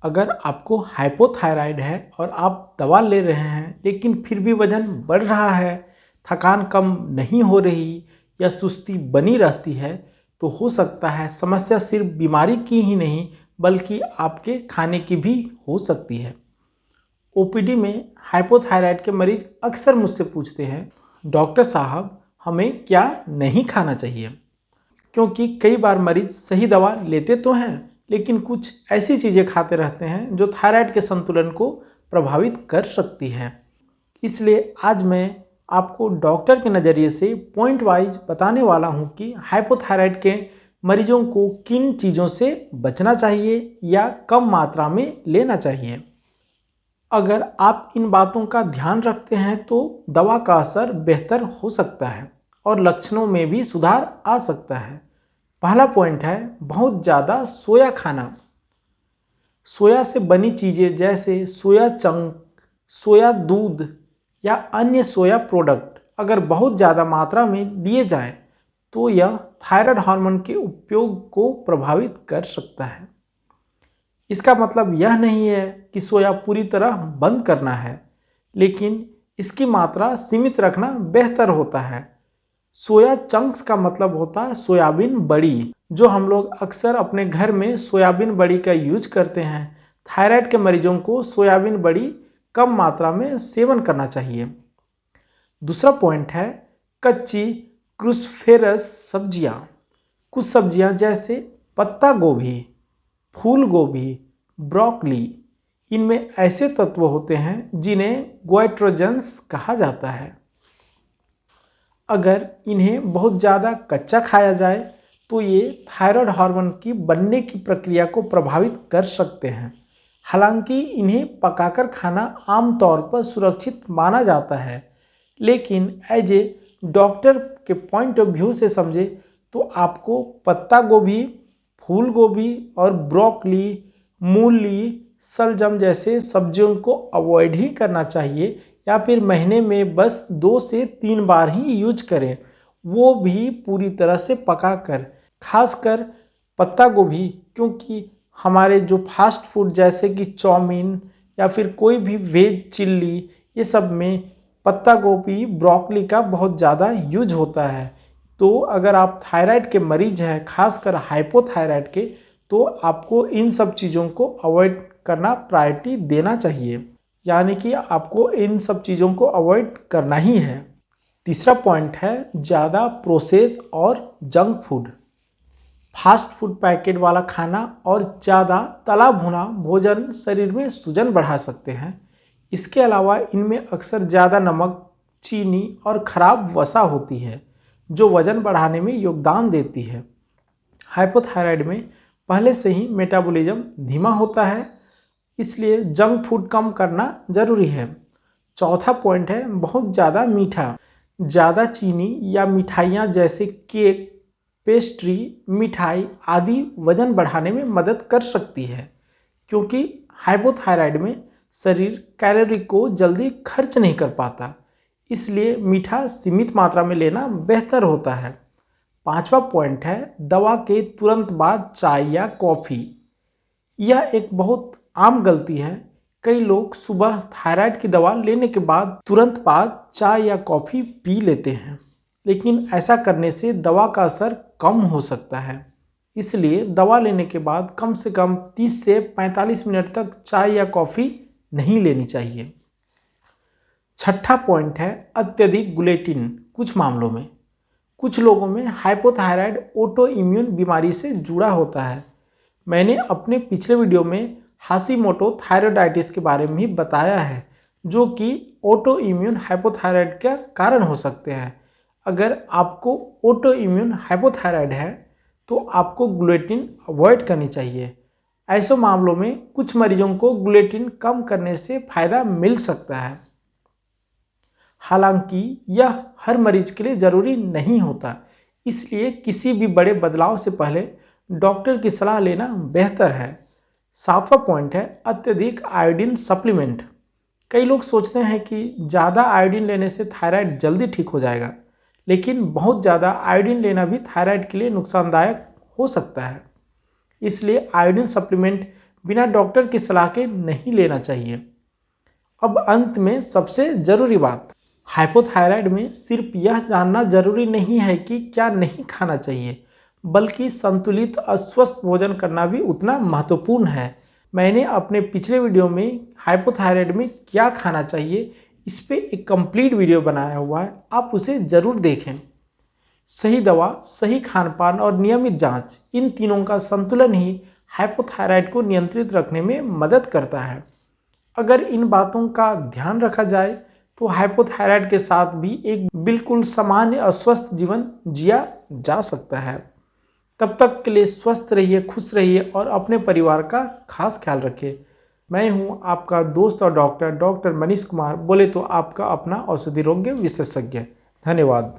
अगर आपको हाइपोथायराइड है और आप दवा ले रहे हैं लेकिन फिर भी वजन बढ़ रहा है, थकान कम नहीं हो रही या सुस्ती बनी रहती है, तो हो सकता है समस्या सिर्फ बीमारी की ही नहीं बल्कि आपके खाने की भी हो सकती है। ओपीडी में हाइपोथायराइड के मरीज अक्सर मुझसे पूछते हैं, डॉक्टर साहब हमें क्या नहीं खाना चाहिए? क्योंकि कई बार मरीज सही दवा लेते तो हैं लेकिन कुछ ऐसी चीज़ें खाते रहते हैं जो थायराइड के संतुलन को प्रभावित कर सकती हैं। इसलिए आज मैं आपको डॉक्टर के नज़रिए से पॉइंट वाइज बताने वाला हूं कि हाइपोथायराइड के मरीजों को किन चीज़ों से बचना चाहिए या कम मात्रा में लेना चाहिए। अगर आप इन बातों का ध्यान रखते हैं तो दवा का असर बेहतर हो सकता है और लक्षणों में भी सुधार आ सकता है। पहला पॉइंट है बहुत ज़्यादा सोया खाना। सोया से बनी चीज़ें जैसे सोया चंक, सोया दूध या अन्य सोया प्रोडक्ट अगर बहुत ज़्यादा मात्रा में लिए जाएं तो यह थायराइड हार्मोन के उपयोग को प्रभावित कर सकता है। इसका मतलब यह नहीं है कि सोया पूरी तरह बंद करना है, लेकिन इसकी मात्रा सीमित रखना बेहतर होता है। सोया चंक्स का मतलब होता है सोयाबीन बड़ी, जो हम लोग अक्सर अपने घर में सोयाबीन बड़ी का यूज करते हैं। थायराइड के मरीजों को सोयाबीन बड़ी कम मात्रा में सेवन करना चाहिए। दूसरा पॉइंट है कच्ची क्रूसीफेरस सब्जियां। कुछ सब्जियां जैसे पत्ता गोभी, फूल गोभी, ब्रोकली, इनमें ऐसे तत्व होते हैं जिन्हें गोइट्रोजन्स कहा जाता है। अगर इन्हें बहुत ज़्यादा कच्चा खाया जाए तो ये थायराइड हार्मोन की बनने की प्रक्रिया को प्रभावित कर सकते हैं। हालांकि इन्हें पकाकर खाना आमतौर पर सुरक्षित माना जाता है, लेकिन एज ए डॉक्टर के पॉइंट ऑफ व्यू से समझे तो आपको पत्ता गोभी, फूल गोभी और ब्रोकली, मूली, शलजम जैसे सब्जियों को अवॉइड ही करना चाहिए या फिर महीने में बस 2 से 3 बार ही यूज करें, वो भी पूरी तरह से पकाकर। खासकर पत्ता गोभी, क्योंकि हमारे जो फास्ट फूड जैसे कि चाउमीन या फिर कोई भी वेज चिल्ली, ये सब में पत्ता गोभी, ब्रोकली का बहुत ज़्यादा यूज होता है। तो अगर आप थायराइड के मरीज हैं, खासकर हाइपोथायराइड के, तो आपको इन सब चीज़ों को अवॉइड करना प्रायोरिटी देना चाहिए, यानी कि आपको इन सब चीज़ों को अवॉइड करना ही है। तीसरा पॉइंट है ज़्यादा प्रोसेस और junk food. Fast food packet वाला खाना और ज़्यादा तला भुना भोजन शरीर में सूजन बढ़ा सकते हैं। इसके अलावा इनमें अक्सर ज़्यादा नमक, चीनी और ख़राब वसा होती है जो वज़न बढ़ाने में योगदान देती है। हाइपोथायराइड में पहले से ही मेटाबॉलिज्म धीमा होता है, इसलिए जंक फूड कम करना ज़रूरी है। चौथा पॉइंट है बहुत ज़्यादा मीठा। ज़्यादा चीनी या मिठाइयाँ जैसे केक, पेस्ट्री, मिठाई आदि वजन बढ़ाने में मदद कर सकती है, क्योंकि हाइपोथायराइड में शरीर कैलोरी को जल्दी खर्च नहीं कर पाता, इसलिए मीठा सीमित मात्रा में लेना बेहतर होता है। पांचवा पॉइंट है दवा के तुरंत बाद चाय या कॉफ़ी। यह एक बहुत आम गलती है। कई लोग सुबह थायराइड की दवा लेने के बाद तुरंत बाद चाय या कॉफ़ी पी लेते हैं, लेकिन ऐसा करने से दवा का असर कम हो सकता है। इसलिए दवा लेने के बाद कम से कम 30 से 45 मिनट तक चाय या कॉफ़ी नहीं लेनी चाहिए। छठा पॉइंट है अत्यधिक ग्लूटेन। कुछ मामलों में कुछ लोगों में हाइपोथायराइड ऑटो इम्यून बीमारी से जुड़ा होता है। मैंने अपने पिछले वीडियो में हाशिमोटो थायराइडाइटिस के बारे में भी बताया है, जो कि ऑटो इम्यून हाइपोथायराइड का कारण हो सकते हैं। अगर आपको ऑटो इम्यून हाइपोथायराइड है तो आपको ग्लूटेन अवॉइड करनी चाहिए। ऐसे मामलों में कुछ मरीजों को ग्लूटेन कम करने से फ़ायदा मिल सकता है, हालांकि यह हर मरीज के लिए ज़रूरी नहीं होता, इसलिए किसी भी बड़े बदलाव से पहले डॉक्टर की सलाह लेना बेहतर है। सातवां पॉइंट है अत्यधिक आयोडीन सप्लीमेंट। कई लोग सोचते हैं कि ज़्यादा आयोडीन लेने से थायराइड जल्दी ठीक हो जाएगा, लेकिन बहुत ज़्यादा आयोडीन लेना भी थायराइड के लिए नुकसानदायक हो सकता है। इसलिए आयोडीन सप्लीमेंट बिना डॉक्टर की सलाह के नहीं लेना चाहिए। अब अंत में सबसे ज़रूरी बात, हाइपोथायराइड में सिर्फ यह जानना जरूरी नहीं है कि क्या नहीं खाना चाहिए, बल्कि संतुलित और स्वस्थ भोजन करना भी उतना महत्वपूर्ण है। मैंने अपने पिछले वीडियो में हाइपोथायराइड में क्या खाना चाहिए इस पे एक कंप्लीट वीडियो बनाया हुआ है, आप उसे ज़रूर देखें। सही दवा, सही खानपान और नियमित जांच, इन तीनों का संतुलन ही हाइपोथायराइड को नियंत्रित रखने में मदद करता है। अगर इन बातों का ध्यान रखा जाए तो हाइपोथायराइड के साथ भी एक बिल्कुल सामान्य और स्वस्थ जीवन जिया जा सकता है। तब तक के लिए स्वस्थ रहिए, खुश रहिए और अपने परिवार का खास ख्याल रखिए। मैं हूं आपका दोस्त और डॉक्टर मनीष कुमार, बोले तो आपका अपना औषधि रोग विशेषज्ञ। धन्यवाद।